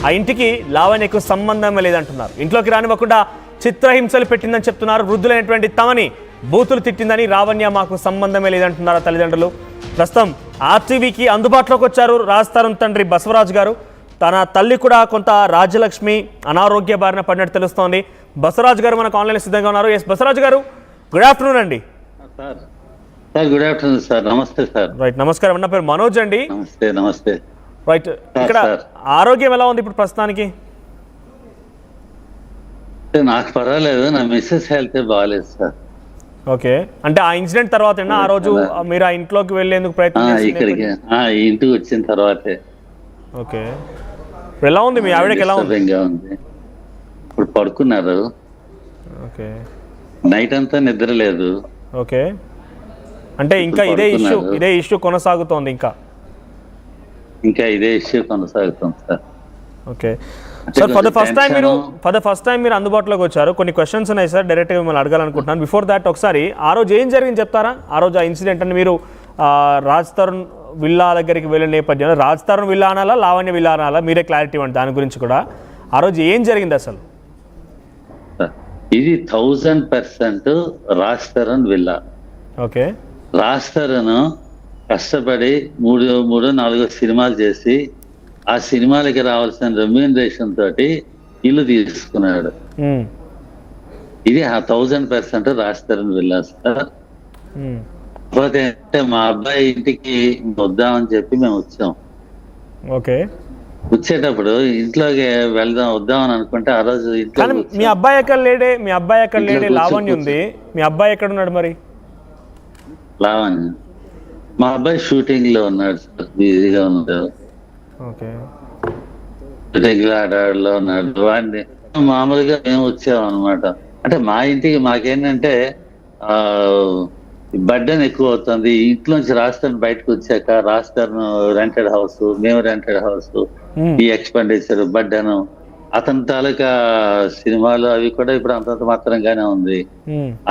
ఆ ఇంటికి లావణ్యకు సంబంధమే లేదంటున్నారు. ఇంట్లోకి రానివ్వకుండా చిత్రహింసలు పెట్టిందని చెప్తున్నారు. వృద్ధులైనటువంటి తమని బూతులు తిట్టిందని, లావణ్య మాకు సంబంధమే లేదంటున్నారు తల్లిదండ్రులు. ప్రస్తుతం ఆర్టీవీకి అందుబాటులోకి వచ్చారు రాజ్ తరుణ్ తండ్రి బసవరాజ్ గారు. తన తల్లి కూడా కొంత రాజ్యలక్ష్మి అనారోగ్య బారిన పడినట్టు తెలుస్తోంది. బసవరాజ్ గారు మనకు ఆన్లైన్ సిద్ధంగా ఉన్నారు. ఎస్ బసవరాజ్ గారు, గుడ్ ఆఫ్టర్నూన్ అండి. Sir good afternoon sir. నమస్తే సార్. రైట్, నమస్కారం. నా పేరు మనోజ్ అండి. నమస్తే. నమస్తే. రైట్, ఇక్కడ ఆరోగ్యం ఎలా ఉంది ఇప్పుడు ప్రస్తుతానికి? నాకు పర్వాలేదు, నా మిస్సెస్ హెల్త్ బాగాలేదు సార్. ఓకే, అంటే ఆ ఇన్సిడెంట్ తర్వాత ఆ రోజు మీరు ఆ ఇంట్లోకి వెళ్ళేందుకు ప్రయత్నం ఇక్కడికి ఇంటికి వచ్చిన తర్వాతే. ఓకే, ఇప్పుడు ఎలా ఉంది మీ ఆవిడకి? ఎలా ఉంది? ఇప్పుడు పడుకున్నారు. ఓకే, నైట్ అంతా నిద్ర లేదు. ఓకే, అంటే ఇంకా ఇదే ఇష్యూ కొనసాగుతోంది? ఇంకా ఇదే ఇష్యూ కొనసాగుతుంది sir. Okay sir, for the first time మీరు అందుబాటులోకి వచ్చారు. కొన్ని క్వశ్చన్స్ ఉన్నాయి సార్, డైరెక్ట్గా మిమ్మల్ని అడగాలనుకుంటున్నాను. బిఫోర్ దాట్ ఒకసారి ఆ రోజు ఏం జరిగింది చెప్తారా? ఆ రోజు ఆ ఇన్సిడెంట్ అని మీరు రాజ్ తరుణ్ విల్లా దగ్గరికి వెళ్ళిన నేపథ్యంలో రాజ్ తరుణ్ విల్లా అనాలా, లావణ్య విల్లా అనాలా, మీరే క్లారిటీ ఇవ్వండి దాని గురించి కూడా. ఆ రోజు ఏం జరిగింది అసలు? ఇది 1000% రాజ్ తరుణ్ విల్లా. ఓకే, రాజ్ తరుణ్ కష్టపడి 3-4 సినిమాలు చేసి ఆ సినిమాలకి రావాల్సిన రెమ్యూనరేషన్ తోటి ఇల్లు తీసుకున్నాడు. ఇది 1000% రాజ్ తరుణ్ విల్లా సార్. కాకపోతే మా అబ్బాయి ఇంటికి వద్దామని చెప్పి మేము వచ్చాం. ఓకే, వచ్చేటప్పుడు ఇంట్లోకి వద్దామని అనుకుంటే ఆ రోజు ఇంట్లో మీ అబ్బాయి ఎక్కడ లేడే? లావణ్య ఉంది, మీ అబ్బాయి ఎక్కడ ఉన్నాడు మరి? లావణ్య, మా అబ్బాయి షూటింగ్ లో ఉన్నాడు సార్, బిజీగా ఉన్నాడు. షూటింగ్ లో ఆడాడులో ఉన్నాడు. వాడిని మామూలుగా మేము వచ్చాం అనమాట. అంటే మా ఇంటికి మాకేంటంటే బర్డెన్ ఎక్కువ అవుతుంది. ఇంట్లోంచి రాజస్థాన్ బయటకు వచ్చాక రాజస్థాన్ రెంటెడ్ హౌస్, మేము రెంటెడ్ హౌస్, ఈ ఎక్స్పెండిచర్ బర్డెన్, అతని తాలూకా సినిమాలు అవి కూడా ఇప్పుడు అంతంత మాత్రంగానే ఉంది.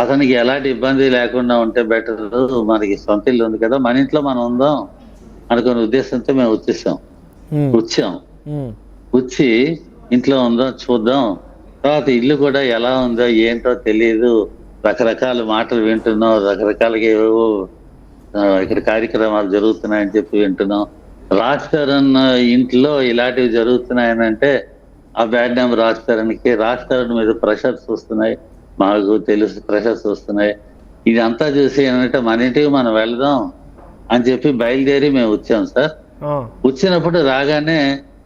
అతనికి ఎలాంటి ఇబ్బంది లేకుండా ఉంటే బెటర్. మనకి సొంత ఇల్లు ఉంది కదా, మన ఇంట్లో మనం ఉందాం అనుకునే ఉద్దేశంతో మేము వచ్చాం. వచ్చి ఇంట్లో ఉందాం చూద్దాం, తర్వాత ఇల్లు కూడా ఎలా ఉందో ఏంటో తెలియదు, రకరకాల మాటలు వింటున్నాం, రకరకాలుగా ఏవో ఇక్కడ కార్యక్రమాలు జరుగుతున్నాయని చెప్పి వింటున్నాం. రాజ్ తరుణ్ ఇంట్లో ఇలాంటివి జరుగుతున్నాయనంటే ఆ బ్యాడ్ నేమ్ రాజ్ తరుణ్కి, రాజ్ తరుణ్ మీద ప్రెషర్స్ వస్తున్నాయి, మాకు తెలుసు ప్రెషర్స్ వస్తున్నాయి. ఇదంతా చూసి ఏంటంటే మన ఇంటికి మనం వెళ్దాం అని చెప్పి బయలుదేరి మేము వచ్చాం సార్. వచ్చినప్పుడు రాగానే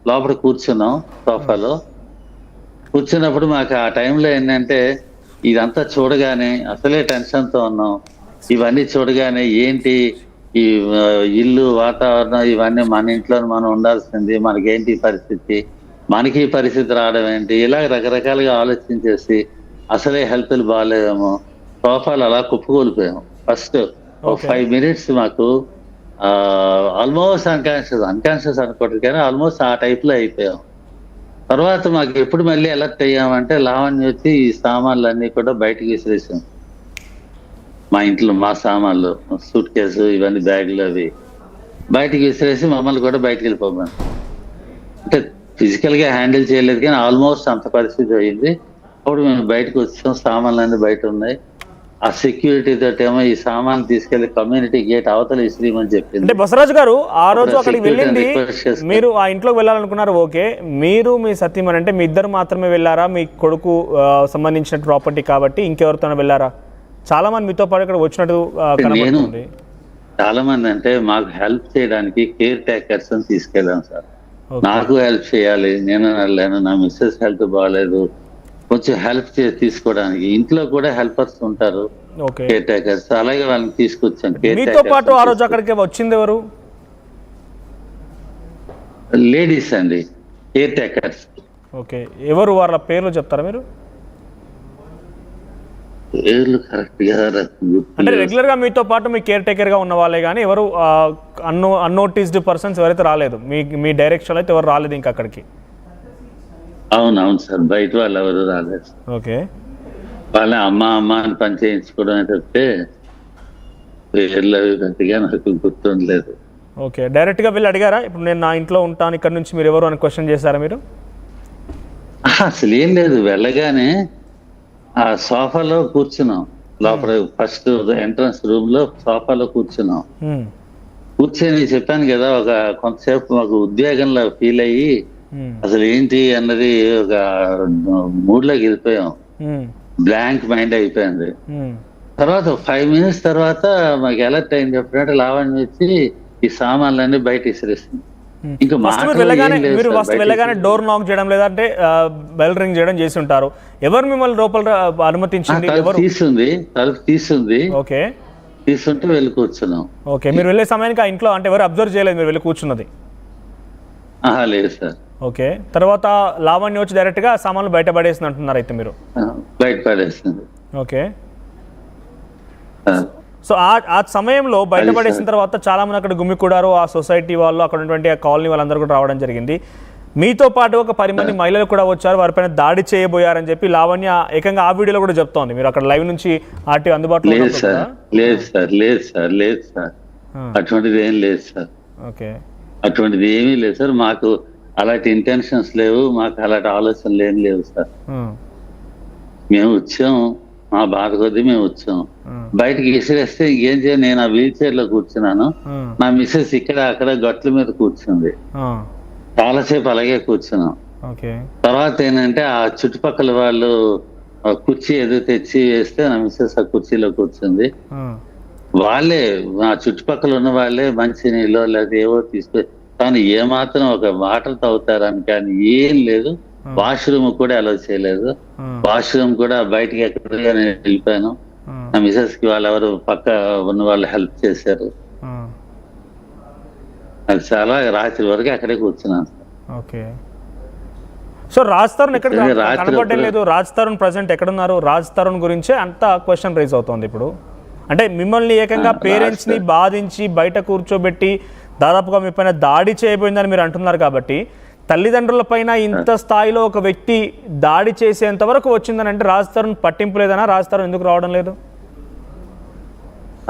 లోపల కూర్చున్నాం సోఫాలో. కూర్చున్నప్పుడు మాకు ఆ టైంలో ఏంటంటే ఇదంతా చూడగానే అసలే టెన్షన్తో ఉన్నాం. ఇవన్నీ చూడగానే ఏంటి ఈ ఇల్లు వాతావరణం ఇవన్నీ మన ఇంట్లో మనం ఉండాల్సింది, మనకేంటి పరిస్థితి, మనకి ఈ పరిస్థితి రావడం ఏంటి, ఇలా రకరకాలుగా ఆలోచించేసి అసలే హెల్త్లు బాగాలేదేమో సోఫాలు అలా కుప్పకూలిపోయాం. ఫస్ట్ 5 minutes మాకు ఆల్మోస్ట్ అన్కాన్షియస్ అనుకోవట్లేదు కానీ ఆల్మోస్ట్ ఆ టైప్ లో అయిపోయాం. తర్వాత మాకు ఎప్పుడు మళ్ళీ అలర్ట్ అయ్యామంటే లావణ్య వచ్చి ఈ సామాన్లు అన్ని కూడా బయటకు విసిరేసాం. మా ఇంట్లో మా సామాన్లు, సూట్ కేసు ఇవన్నీ బ్యాగులు అవి బయటకు విసిరేసి మమ్మల్ని కూడా బయటకు వెళ్ళిపోయాం. అంటే ఫిజికల్ గా హ్యాండిల్ చేయలేదు కానీ ఆల్మోస్ట్ అంత పరిస్థితి అయింది. అప్పుడు మేము బయటకు వచ్చాం, సామాన్లు అన్ని బయట ఉన్నాయి. ఆ సెక్యూరిటీ తోటేమో ఈ సామాన్లు తీసుకెళ్లి కమ్యూనిటీ గేట్ అవతల ఇస్త్రీమని చెప్పింది. అంటే బసవరాజ్ గారు ఆ రోజు అక్కడికి వెళ్ళింది, మీరు ఆ ఇంట్లోకి వెళ్ళాలనుకున్నారు. ఓకే, మీరు మీ సత్యమని అంటే మీ ఇద్దరు మాత్రమే వెళ్ళారా? మీ కొడుకు సంబంధించిన ప్రాపర్టీ కాబట్టి ఇంకెవరితో వెళ్ళారా? చాలా మంది మీతో పాటు ఇక్కడ వచ్చినట్టు కనబడుతుంది. చాలా మంది అంటే మాకు హెల్ప్ చేయడానికి కేర్ టేకర్స్ అని తీసుకెళ్ళాం సార్. నాకు హెల్ప్ చేయాలి, నేను వెళ్ళాను, నా మిస్సెస్ హెల్త్ బాగాలేదు, కొంచెం హెల్ప్ తీసుకోవడానికి ఇంట్లో కూడా హెల్పర్స్ ఉంటారు, కేర్ టేకర్స్, అలాగే వాళ్ళని తీసుకొచ్చాను. మీతో పాటు ఆ రోజు అక్కడికి వచ్చింది ఎవరు? లేడీస్ అండి, కేర్ టేకర్స్. ఓకే, ఎవరు వాళ్ళ పేర్లు చెప్తారా మీరు? పేర్లు కరెక్ట్ గా అంటే రెగ్యులర్ గా మీతో పాటు మీ కేర్ టేకర్ గా ఉన్న వాళ్ళే కానీ ఎవరు అన్నోటిస్డ్ పర్సన్స్ ఎవరైతే రాలేదు, మీ డైరెక్షన్ అయితే ఎవరు రాలేదు ఇంకా అక్కడికి? అవునవును సార్, బయట వాళ్ళు ఎవరు రాలేదు. ఓకే, వాళ్ళ అమ్మ అని పని చేయించుకోవడం చెప్తే పేర్లు అవి గట్టిగా నాకు గుర్తుండలేదు. ఓకే, డైరెక్ట్ గా వెళ్ళి అడిగారా? ఇప్పుడు నేను నా ఇంట్లో ఉంటాను, ఇక్కడ నుంచి మీరు ఎవరు అని క్వశ్చన్ చేశారా మీరు? అసలు ఏం లేదు, వెళ్ళగానే ఆ సోఫాలో కూర్చున్నాం. లోపల ఫస్ట్ ఎంట్రన్స్ రూమ్ లో సోఫాలో కూర్చున్నాం. ఉమ్, కూర్చొని చెప్పాను కదా, ఒక కొంతసేపు మాకు ఉద్వేగంలో ఫీల్ అయ్యి ఉమ్, అసలు ఏంటి అన్నది ఒక మూడ్లోకి వెళ్ళిపోయాం. ఉమ్, బ్లాంక్ మైండ్ అయిపోయింది. ఉమ్, తర్వాత 5 minutes తర్వాత మాకు అలర్ట్ అయింది. ఎప్పుడంటే లావణ్య వచ్చి ఈ సామాన్లన్నీ బయట ఇసిరేస్తుంది. ఉమ్. ఇంకా ఫస్ట్ మీరు మాటలు వెళ్ళగానే ఏం లేవు మీరు సార్, ఫస్ట్ బయట వెళ్ళగానే డోర్ నాక్ చేయడం లేదంటే బెల్ రింగ్ చేయడం చేసి ఉంటారు. ఎవరు మిమ్మల్ని లోపల అనుమతించింది? ఎవరు? తలుపు తీసుంది. ఓకే, తీసుంటే వెళ్ళి కూర్చున్నాం. ఓకే. మీరు వెళ్ళే సమయానికి ఆ ఇంట్లో అంటే ఎవరు అబ్జర్వ్ చేయలేదు మీరు వెళ్ళి కూర్చున్నది? లేదు సార్. ఓకే. తర్వాత లావణ్య వచ్చి డైరెక్ట్గా సామాన్లు బయట పడేసింది అంటున్నారు అయితే మీరు? బయట పడేస్తుంది. ఓకే. సో ఆ సమయంలో బయట పడేసిన తర్వాత చాలా మంది అక్కడ గుమికూడారు. ఆ సొసైటీ వాళ్ళు, అక్కడ ఉన్నటువంటి ఆ కాలనీ వాళ్ళందరూ కూడా రావడం జరిగింది. మీతో పాటు ఒక 10 మంది మహిళలు కూడా వచ్చారు, వారిపైన దాడి చేయబోయారని చెప్పి లావణ్య ఏకంగా ఆ వీడియోలో కూడా చెప్తోంది. మీరు అక్కడ లైవ్ నుంచి ఆర్టీ అందుబాటులో లేదు ఉన్నప్పుడు సార్, కూడా? లేదు సార్, లేదు సార్, లేదు సార్, అటువంటిది ఏం లేదు సార్. ఓకే. అటువంటిది ఏమీ లేదు సార్. మాకు అలాంటి ఇంటెన్షన్స్ లేవు, మాకు అలాంటి ఆలోచనలు ఏం లేవు సార్. మేము వచ్చాం, మా బాధ కొద్దీ మేము వచ్చాం. బయటకి విసిరేస్తే ఏం చేయాలి? నేను ఆ వీల్ చైర్ లో కూర్చున్నాను, నా మిస్సెస్ ఇక్కడ అక్కడ గట్ల మీద కూర్చుంది. చాలాసేపు అలాగే కూర్చున్నాం. ఓకే. తర్వాత ఏంటంటే ఆ చుట్టుపక్కల వాళ్ళు కుర్చీ ఏదో తెచ్చి వేస్తే నా మిస్సెస్ ఆ కుర్చీలో కూర్చుంది. వాళ్ళే, ఆ చుట్టుపక్కల ఉన్న వాళ్ళే మంచి నీళ్ళు లేదా ఏవో తీసుకొని, తాను ఏమాత్రం ఒక వాటర్ తాగుతారని కానీ ఏం లేదు. వాష్రూమ్ కూడా అలౌ చేయలేదు. వాష్రూమ్ కూడా బయటికి ఎక్కడిగా నేను వెళ్ళిపోయాను. నా మిసెస్ కి వాళ్ళెవరు పక్క ఉన్న వాళ్ళు హెల్ప్ చేశారు. అది చాలా రాత్రి వరకు అక్కడే కూర్చున్నాను. ఓకే. సో రాజ్ తరుణ్ ఎక్కడ కనపడడం లేదు? రాజ్ తరుణ్ ప్రజెంట్ ఎక్కడున్నారు? రాజ్ తరుణ్ గురించే అంత క్వశ్చన్ రైజ్ అవుతోంది ఇప్పుడు. అంటే మిమ్మల్ని ఏకంగా పేరెంట్స్ ని బాధించి బయట కూర్చోబెట్టి దాదాపుగా మీ పైన దాడి చేయబోయిందని మీరు అంటున్నారు కాబట్టి, తల్లిదండ్రుల పైన ఇంత స్థాయిలో ఒక వ్యక్తి దాడి చేసేంత వరకు వచ్చిందని అంటే రాజ్ తరుణ్ పట్టింపు లేదనా? రాజ్ తరుణ్ ఎందుకు రావడం లేదు?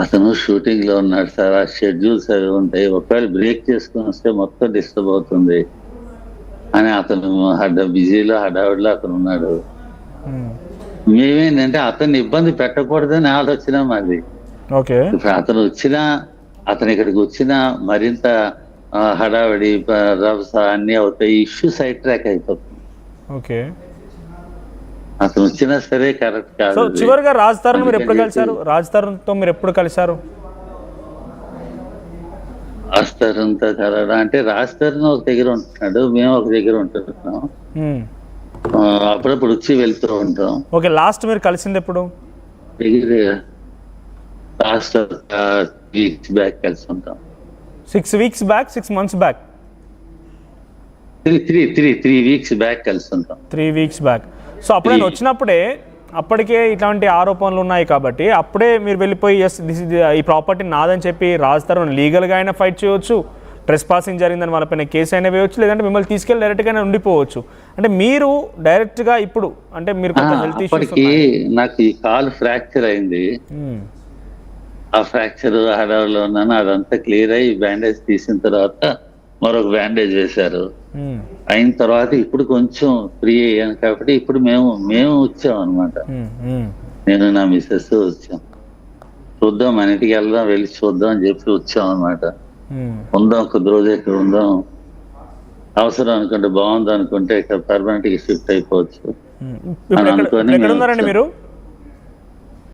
అతను షూటింగ్ లో ఉన్నాడు సార్. ఆ షెడ్యూల్స్ అవి ఉంటాయి, ఒకవేళ బ్రేక్ చేసుకుని వస్తే మొత్తం డిస్టర్బ్ అవుతుంది అని అతను బిజీలో హడావిడిలో అతను ఉన్నాడు. మేమేంటంటే అతన్ని ఇబ్బంది పెట్టకూడదని ఆలోచన మాది. ఓకే. ఇప్పుడు అతను ఇక్కడికి వచ్చినా మరింత హడావిడి రభస అన్ని అవుతాయి, ఇష్యూ సైడ్ ట్రాక్ అయిపోతుంది. ఓకే. అతను వచ్చినా సరే కరెక్ట్ కాదు. సో చివరిగా రాజ్ తరుణ్ మీరు ఎప్పుడు కలిశారు? రాజ్ తరుణ్ తో మీరు ఎప్పుడు కలిశారు? రాజ్ తరుణ్ తో కలవడం అంటే రాజ్ తరుణ్ ఒక దగ్గర ఉంటున్నాడు, మేము ఒక దగ్గర ఉంటున్నాం. అప్పుడప్పుడు వచ్చి వెళ్తూ ఉంటాం. ఓకే. లాస్ట్ మీరు కలిసింది ఎప్పుడు? లాస్ట్ వీక్స్ బ్యాక్ కలిసి ఉంటాం. 6 weeks back, 6 months back? 3 weeks back కలిసి ఉంటాం. 3 weeks బ్యాక్. సో అప్పుడు నేను వచ్చినప్పుడే అప్పటికే ఇట్లాంటి ఆరోపణలు ఉన్నాయి కాబట్టి అప్పుడే మీరు వెళ్ళిపోయి ఎస్ ఈ ప్రాపర్టీ నాదని చెప్పి రాజ్ తరుణ్ లీగల్గా అయినా ఫైట్ చేయవచ్చు, ట్రెస్ పాసింగ్ జరిగిందని వాళ్ళపైన కేసు అయినా వేయవచ్చు, లేదంటే మిమ్మల్ని తీసుకెళ్ళి డైరెక్ట్గానే ఉండిపోవచ్చు. అంటే మీరు డైరెక్ట్గా ఇప్పుడు అంటే మీరు కొంచెం హెల్త్ ఇష్యూస్ నాకు ఈ కాలు ఫ్రాక్చర్ అయింది. ఆ ఫ్రాక్చర్ హడావిడిలో ఉన్నాను. అదంతా క్లియర్ అయ్యి బ్యాండేజ్ తీసిన తర్వాత మరొక బ్యాండేజ్ వేశారు. అయిన తర్వాత ఇప్పుడు కొంచెం ఫ్రీ అయ్యాను కాబట్టి ఇప్పుడు మేము వచ్చాం అనమాట. నేను నా మిస్సెస్ వచ్చాం. చూద్దాం, మన ఇంటికి వెళ్దాం, వెళ్ళి చూద్దాం అని చెప్పి వచ్చాం అనమాట. ఉందాం, కొద్ది రోజు ఇక్కడ ఉందాం, అవసరం అనుకుంటే బాగుంది అనుకుంటే ఇక్కడ పర్మనెంట్ గా షిఫ్ట్ అయిపోవచ్చు అని అనుకొని మీరు